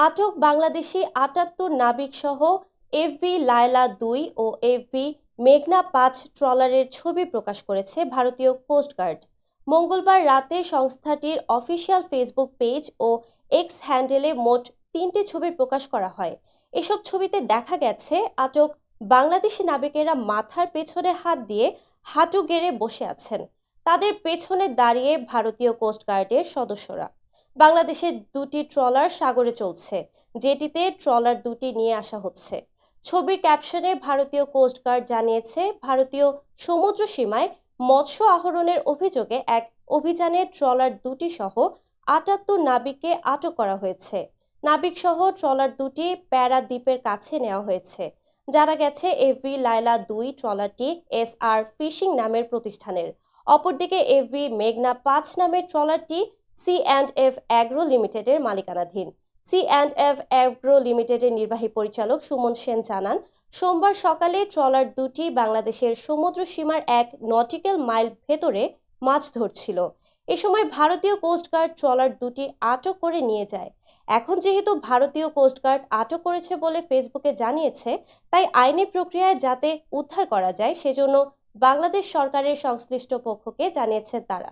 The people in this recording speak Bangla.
আটক বাংলাদেশি ৭৮ নাবিকসহ এফবি লায়লা ২ ও এফবি মেঘনা ৫ ট্রলারের ছবি প্রকাশ করেছে ভারতীয় কোস্টগার্ড। মঙ্গলবার রাতে সংস্থাটির অফিসিয়াল ফেসবুক পেজ ও এক্স হ্যান্ডেলে মোট ৩টি ছবি প্রকাশ করা হয়। এসব ছবিতে দেখা গেছে আটক বাংলাদেশি নাবিকেরা মাথার পেছনে হাত দিয়ে হাঁটু গেড়ে বসে আছেন। তাদের পেছনে দাঁড়িয়ে ভারতীয় কোস্টগার্ডের সদস্যরা। বাংলাদেশের দুটি ট্রলার সাগরে চলছে, যেটিতে ট্রলার দুটি নিয়ে আসা হচ্ছে। ছবির ক্যাপশনে ভারতীয় কোস্টগার্ড জানিয়েছে, ভারতীয় সমুদ্র সীমায় মৎস্য আহরণের অভিযোগে এক অভিযানে ট্রলার দুটি সহ ৭৮ নাবিককে আটক করা হয়েছে। নাবিক সহ ট্রলার দুটি প্যারাদ্বীপের কাছে নেওয়া হয়েছে। জানা গেছে এফবি লায়লা ২ ট্রলারটি SR ফিশিং নামের প্রতিষ্ঠানের। অপরদিকে এফবি মেঘনা ৫ নামের ট্রলারটি C&F অ্যাগ্রো লিমিটেডের মালিকানাধীন। C&F অ্যাগ্রো লিমিটেডের নির্বাহী পরিচালক সুমন সেন জানান, সোমবার সকালে ট্রলার দুটি বাংলাদেশের সমুদ্র সীমার এক নটিক্যাল মাইল ভেতরে মাছ ধরছিল। এ সময় ভারতীয় কোস্টগার্ড ট্রলার দুটি আটক করে নিয়ে যায়। এখন যেহেতু ভারতীয় কোস্টগার্ড আটক করেছে বলে ফেসবুকে জানিয়েছে, তাই আইনি প্রক্রিয়ায় যাতে উদ্ধার করা যায় সেজন্য বাংলাদেশ সরকারের সংশ্লিষ্ট পক্ষকে জানিয়েছে তারা।